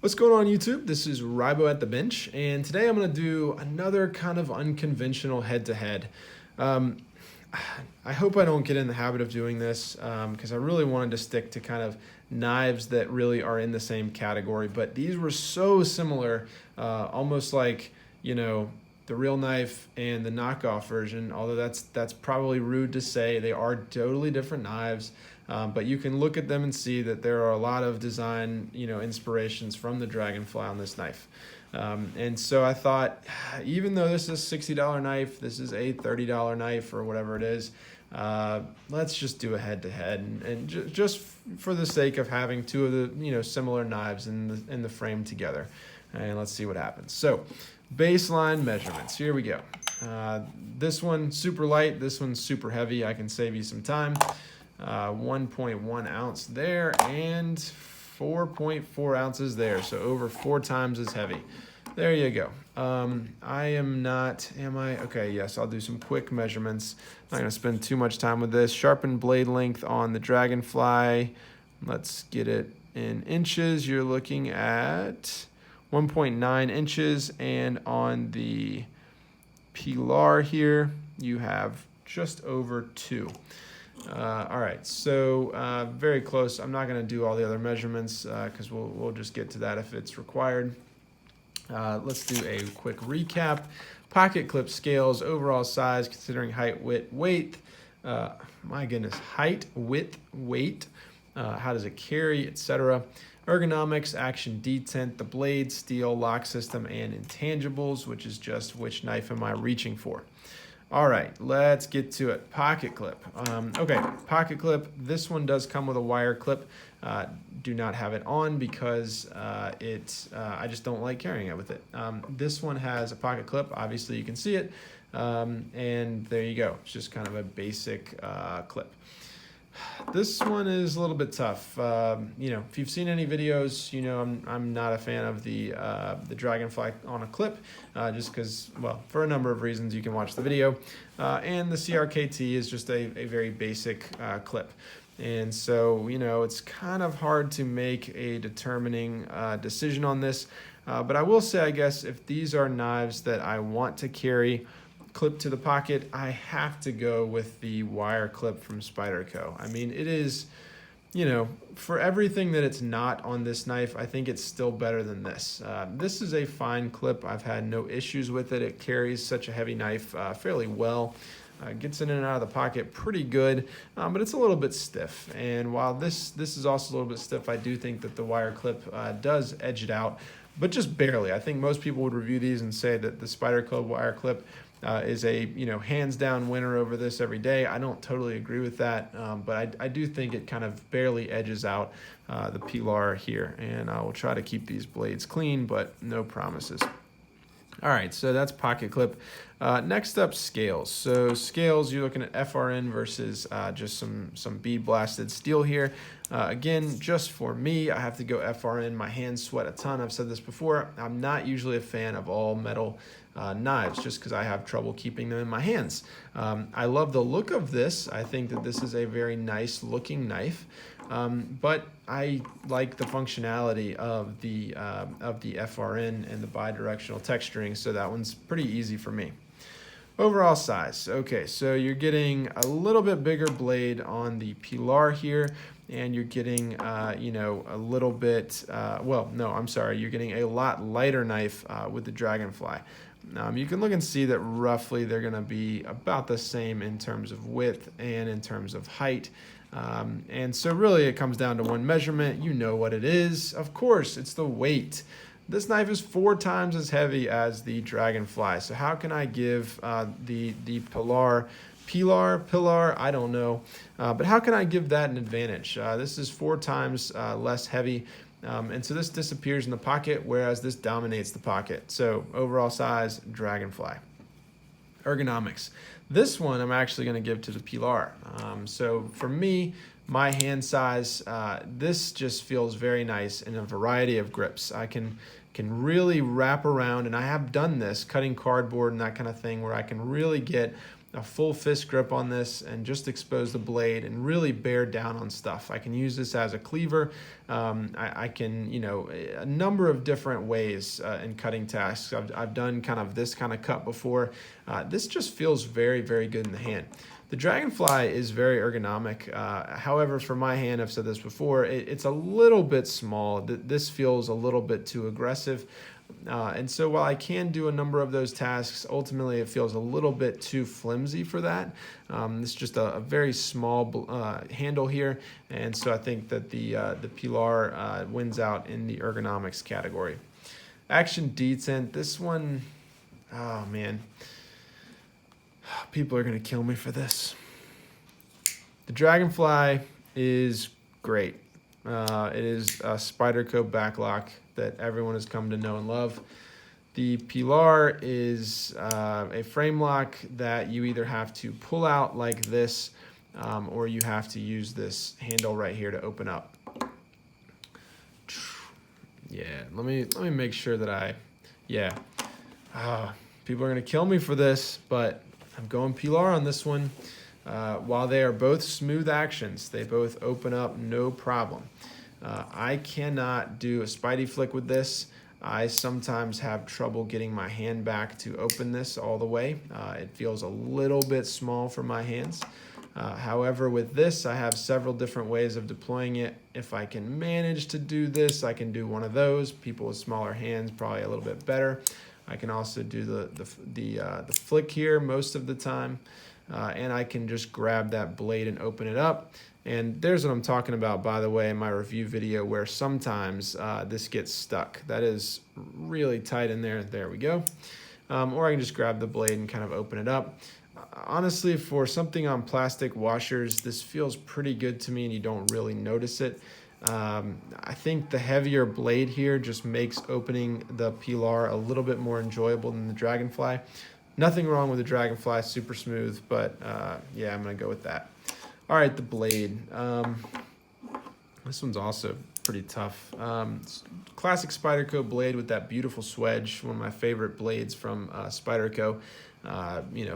What's going on YouTube? This is Rybo at the bench, and today I'm going to do another kind of unconventional head-to-head. I hope I don't get in the habit of doing this because I really wanted to stick to kind of knives that really are in the same category, but these were so similar, almost like, the real knife and the knockoff version, although that's probably rude to say. They are totally different knives. But you can look at them and see that there are a lot of design, inspirations from the Dragonfly on this knife. And so I thought, even though this is a $60 knife, this is a $30 knife or whatever it is, let's just do a head-to-head, and just for the sake of having two of the similar knives in the frame together, and let's see what happens. So, baseline measurements. Here we go. This one super light. This one's super heavy. I can save you some time. 1.1 ounce there and 4.4 ounces there, so over 4 times as heavy. There you go. Am I? Okay, yes, I'll do some quick measurements. I'm not going to spend too much time with this. Sharpened blade length on the Dragonfly. Let's get it in inches. You're looking at 1.9 inches, and on the Pilar here, you have just over 2. All right, so very close. I'm not going to do all the other measurements because we'll just get to that if it's required. Let's do a quick recap. Pocket clip scales, overall size, considering height, width, weight. My goodness, height, width, weight. How does it carry, etc. Ergonomics, action detent, the blade, steel, lock system, and intangibles, which is just which knife am I reaching for. All right, let's get to it. Pocket clip. Okay, pocket clip. This one does come with a wire clip. Do not have it on because I just don't like carrying it with it. This one has a pocket clip. Obviously, you can see it. And there you go. It's just kind of a basic clip. This one is a little bit tough. If you've seen any videos, I'm not a fan of the Dragonfly on a clip, just because, well, for a number of reasons. You can watch the video, and the CRKT is just a very basic clip, and so it's kind of hard to make a determining decision on this. But I will say, I guess, if these are knives that I want to carry clip to the pocket, I have to go with the wire clip from Spyderco. I mean, it is, for everything that it's not on this knife, I think it's still better than this. This is a fine clip. I've had no issues with it. It carries such a heavy knife fairly well. Gets in and out of the pocket pretty good, but it's a little bit stiff. And while this is also a little bit stiff, I do think that the wire clip does edge it out, but just barely. I think most people would review these and say that the Spyderco wire clip is a hands down winner over this every day. I don't totally agree with that, but I do think it kind of barely edges out the Pilar here, and I will try to keep these blades clean, but no promises. All right, so that's pocket clip. Next up, scales. So scales, you're looking at FRN versus just some bead blasted steel here. Again, just for me, I have to go FRN. My hands sweat a ton. I've said this before. I'm not usually a fan of all metal knives just because I have trouble keeping them in my hands. I love the look of this. I think that this is a very nice looking knife. But I like the functionality of the FRN and the bidirectional texturing, so that one's pretty easy for me. Overall size. Okay, so you're getting a little bit bigger blade on the Pilar here, and you're getting, a little bit, you're getting a lot lighter knife with the Dragonfly. You can look and see that roughly they're going to be about the same in terms of width and in terms of height. And so really it comes down to one measurement. You know what it is. Of course, it's the weight. This knife is 4 times as heavy as the Dragonfly. So how can I give the Pilar, I don't know. But how can I give that an advantage? This is 4 times less heavy. And so this disappears in the pocket, whereas this dominates the pocket. So overall size, Dragonfly. Ergonomics. This one I'm actually going to give to the Pilar. So for me, my hand size, this just feels very nice in a variety of grips. I can really wrap around, and I have done this, cutting cardboard and that kind of thing, where I can really get a full fist grip on this and just expose the blade and really bear down on stuff. I can use this as a cleaver. I can, a number of different ways in cutting tasks. I've done kind of this kind of cut before. This just feels very, very good in the hand. The Dragonfly is very ergonomic. However, for my hand, I've said this before, it's a little bit small. This feels a little bit too aggressive. And so while I can do a number of those tasks, ultimately it feels a little bit too flimsy for that. It's just a very small handle here. And so I think that the Pilar wins out in the ergonomics category. Action detent, this one, oh man. People are going to kill me for this. The Dragonfly is great. It is a Spyderco backlock that everyone has come to know and love. The Pilar is a frame lock that you either have to pull out like this or you have to use this handle right here to open up. Yeah, let me make sure that people are going to kill me for this, but I'm going Pilar on this one. While they are both smooth actions, they both open up no problem. I cannot do a Spidey flick with this. I sometimes have trouble getting my hand back to open this all the way. It feels a little bit small for my hands. However, with this, I have several different ways of deploying it. If I can manage to do this, I can do one of those. People with smaller hands, probably a little bit better. I can also do the flick here most of the time, and I can just grab that blade and open it up. And there's what I'm talking about, by the way, in my review video, where sometimes this gets stuck. That is really tight in there. There we go. Or I can just grab the blade and kind of open it up. Honestly, for something on plastic washers, this feels pretty good to me, and you don't really notice it. I think the heavier blade here just makes opening the Pilar a little bit more enjoyable than the Dragonfly. Nothing wrong with the Dragonfly, super smooth, but yeah, I'm going to go with that. All right, the blade. This one's also pretty tough. Classic Spyderco blade with that beautiful swedge, one of my favorite blades from Spyderco.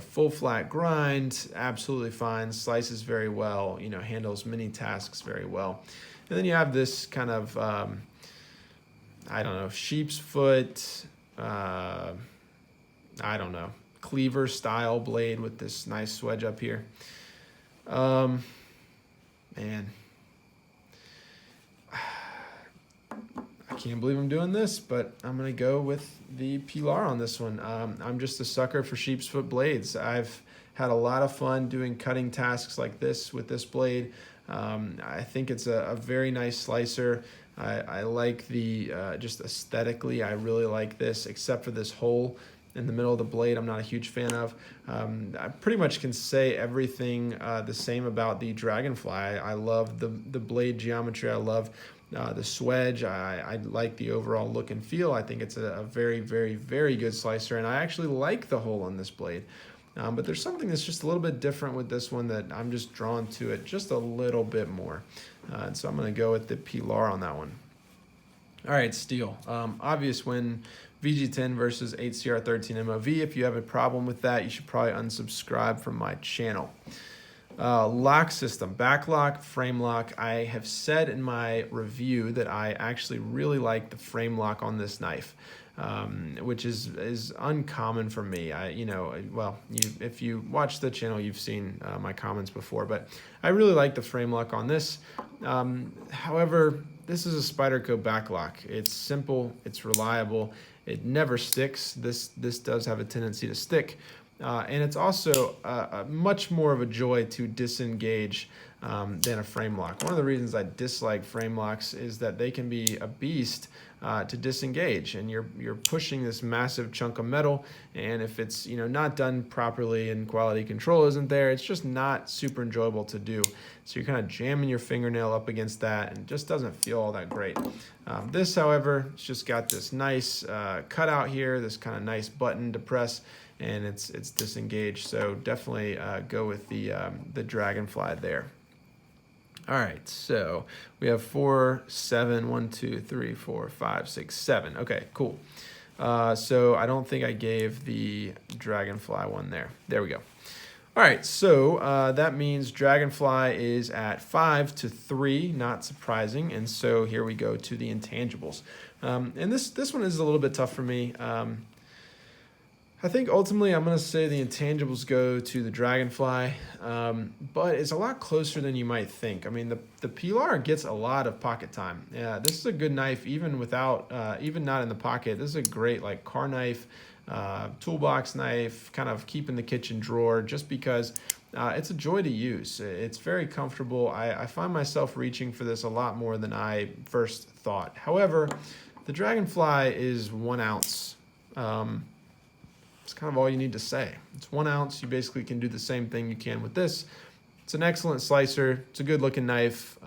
Full flat grind, absolutely fine, slices very well, handles many tasks very well. And then you have this kind of, sheep's foot, cleaver style blade with this nice swedge up here. Man, I can't believe I'm doing this, but I'm going to go with the Pilar on this one. I'm just a sucker for sheep's foot blades. I've had a lot of fun doing cutting tasks like this with this blade. I think it's a very nice slicer. I like the, just aesthetically, I really like this, except for this hole in the middle of the blade I'm not a huge fan of. I pretty much can say everything the same about the Dragonfly. I love the blade geometry. I love the swedge. I like the overall look and feel. I think it's a very, very, very good slicer, and I actually like the hole on this blade. But there's something that's just a little bit different with this one that I'm just drawn to it just a little bit more. And so I'm going to go with the Pilar on that one. All right, steel. Obvious win, VG10 versus 8CR13 MOV. If you have a problem with that, you should probably unsubscribe from my channel. Lock system, back lock, frame lock. I have said in my review that I actually really like the frame lock on this knife. Which is uncommon for me. If you watch the channel, you've seen my comments before, but I really like the frame lock on this. However, this is a Spyderco backlock. It's simple, it's reliable, it never sticks. This does have a tendency to stick, and it's also much more of a joy to disengage than a frame lock. One of the reasons I dislike frame locks is that they can be a beast to disengage, and you're pushing this massive chunk of metal, and if it's not done properly and quality control isn't there, it's just not super enjoyable to do. So you're kind of jamming your fingernail up against that, and it just doesn't feel all that great. This, however, it's just got this nice cutout here, this kind of nice button to press, and it's disengaged. So definitely go with the Dragonfly there. All right, so we have 4, 7, 1, 2, 3, 4, 5, 6, 7. Okay, cool. So I don't think I gave the Dragonfly one there. There we go. All right, so that means Dragonfly is at 5-3, not surprising. And so here we go to the intangibles. And this one is a little bit tough for me. I think ultimately I'm going to say the intangibles go to the Dragonfly, but it's a lot closer than you might think. I mean, the Pilar gets a lot of pocket time. Yeah, this is a good knife even without, even not in the pocket. This is a great like car knife, toolbox knife, kind of keep in the kitchen drawer just because it's a joy to use. It's very comfortable. I find myself reaching for this a lot more than I first thought. However, the Dragonfly is 1 ounce. It's kind of all you need to say. It's 1 ounce. You basically can do the same thing you can with this. It's an excellent slicer. It's a good looking knife.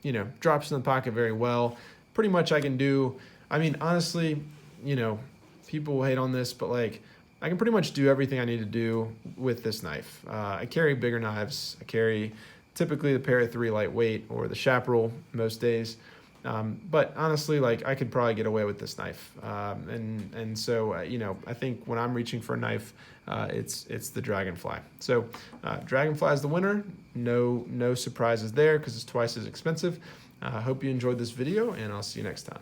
You know, drops in the pocket very well. Pretty much I can do, I mean, honestly, you know, people will hate on this, but like I can pretty much do everything I need to do with this knife. I carry bigger knives. I carry typically the Para 3 lightweight or the Chaparral most days. But honestly, like I could probably get away with this knife. And so, you know, I think when I'm reaching for a knife, it's the Dragonfly. So Dragonfly is the winner. No surprises there because it's twice as expensive. I hope you enjoyed this video and I'll see you next time.